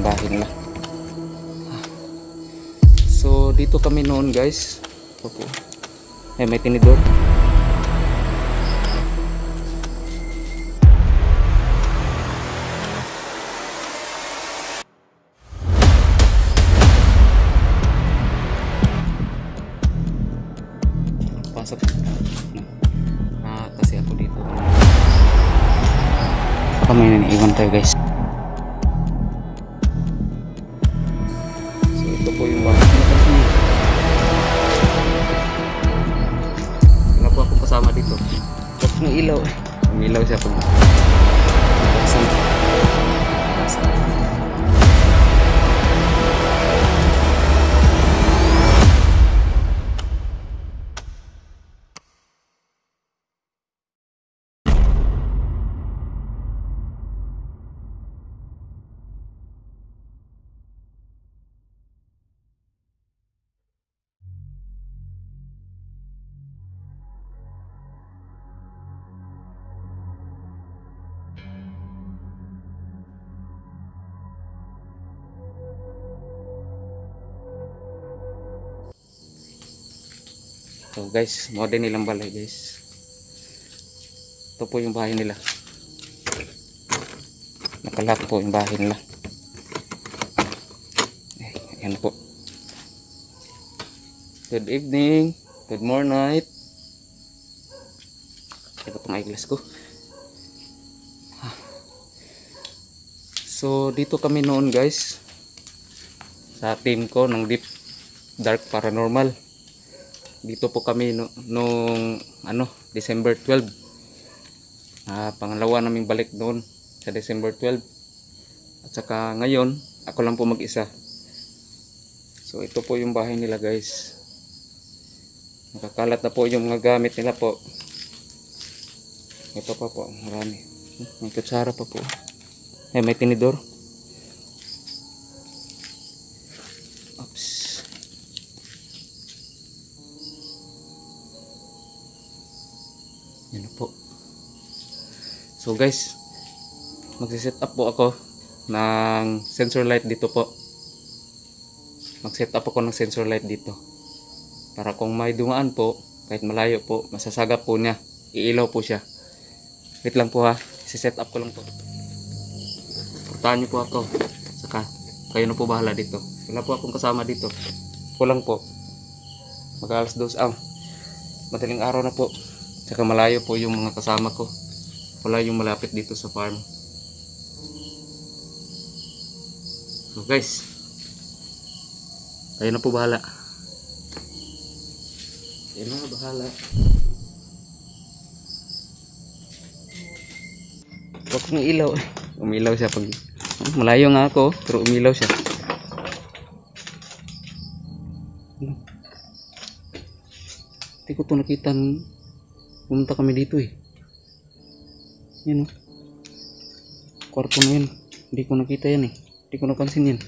bahay nila. So dito kami noon guys. Ito po. May tinidor. Pasok. Kasi ako dito. Baka may naniiwan tayo guys. So ito po yung bahay. Wala po akong kasama dito. Tapos ng ilaw. Umilaw siya pag so guys, modern nilang balay guys. Ito po yung bahay nila. Nakalak po yung bahay nila. Ayan po. Good evening. Good morning. Ito pong eyeglass ko. So dito kami noon guys. Sa team ko ng Deep Dark Paranormal. Dito po kami nung December 12. Pangalawa naming balik noon sa December 12. At saka ngayon, ako lang po mag-isa. So ito po yung bahay nila guys. Nakakalat na po yung mga gamit nila po. Ito pa po, marami. May kutsara pa po. May tinidor. Oops. Yan po. So guys, magsiset up po ako ng sensor light dito po. Mag-set up ako ng sensor light dito. Para kung may dumaan po, kahit malayo po, masasagap po niya. Iilaw po siya. Wait lang po ha. Si-set up ko lang po. Puntahan niyo po ako. Saka, kayo na po bahala dito. Wala po akong kasama dito. Kulang po. Mag-alas 2 madaling araw na po. Saka malayo po yung mga kasama ko. Wala yung malapit dito sa farm. So guys, kayo na po bahala. Kayo na bahala. Huwag kong ilaw. Umilaw siya pag malayo nga ako, pero umilaw siya. Hindi ko ito nakita. Pumunta kami dito eh. Yan o. Kwarto na yan. Hindi ko nakita yan eh. Hindi ko napansin yan.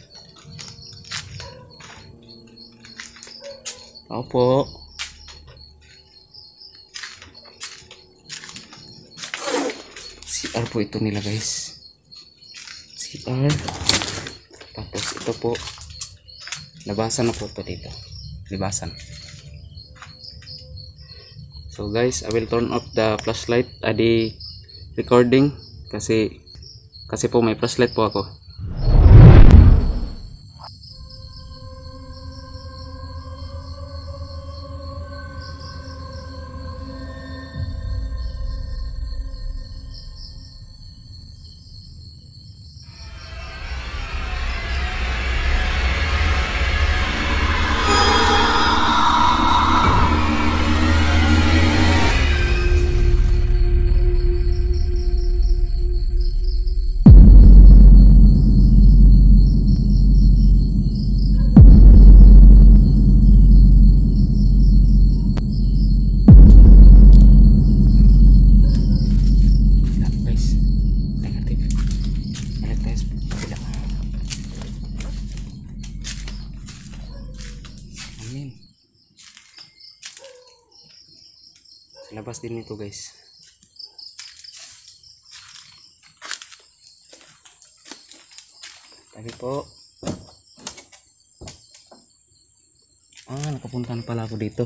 Tao po. CR po ito nila guys. CR. Tapos ito po. Labasan na po ito dito. Libasan. So guys, I will turn off the flashlight, the recording kasi po may flashlight po ako. Labas din nito guys. Sabi po. Nakapunta na pala ako dito.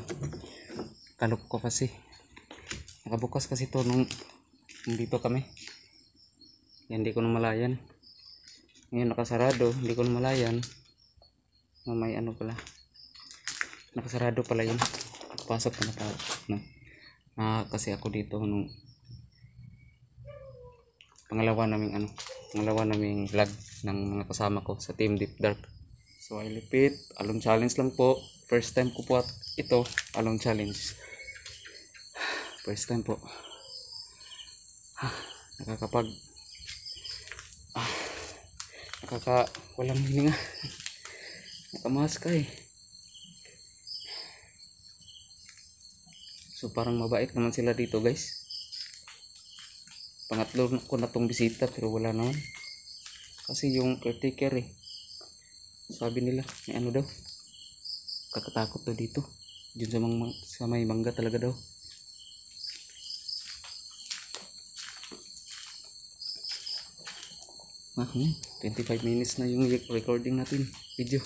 Kalok ko kasi. Nakabukas kasi to nung dito kami. Yan, hindi ko namalayan. Ngayon nakasarado, hindi ko namalayan. May ano pala. Nakasarado pala yun. Pasok pa na pa. No? Kasi ako dito nung pangalawa naming vlog ng mga kasama ko sa Team Deep Dark. So ay lipit, along challenge lang po. First time ko po at ito, along challenge. First time po. Walang hininga. Nakamaska eh. So parang mabait naman sila dito guys. Pangatlo ko na tong bisita pero wala naman. Kasi yung caretaker eh. Sabi nila, may ano daw. Kakatakot daw dito. Diyan sa may mangga talaga daw. Ah, 25 minutes na yung recording natin. Video.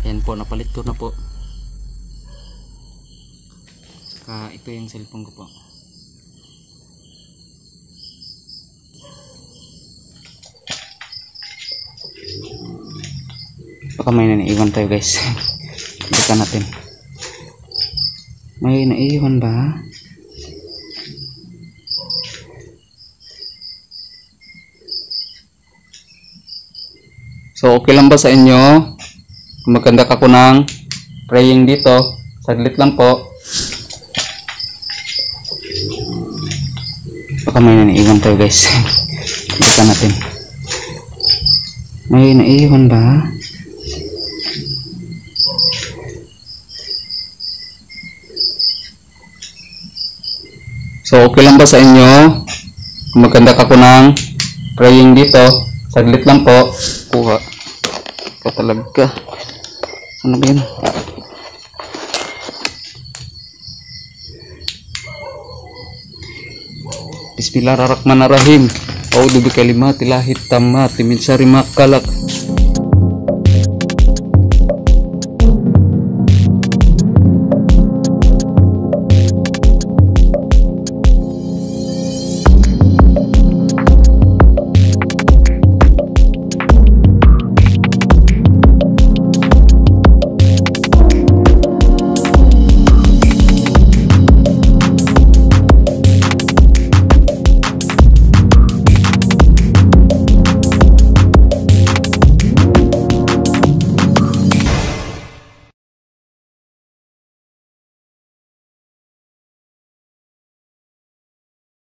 Ayan po, napalit ko na po. Saka ito yung cellphone ko po. Baka may naiiwan tayo guys. Balikan natin. May naiiwan ba? So okay lang ba sa inyo? Maganda ako ng praying dito. Saglit lang po. Baka may naiiwan tayo guys. Balikan natin. May naiiwan ba? So okay lang ba sa inyo? Maganda ako ng praying dito. Saglit lang po. Kuha. Talaga. Ano ba yun? Bismillahirrahmanirrahim. A'udzu bikalimati llahi tammati min syarri ma khalaq.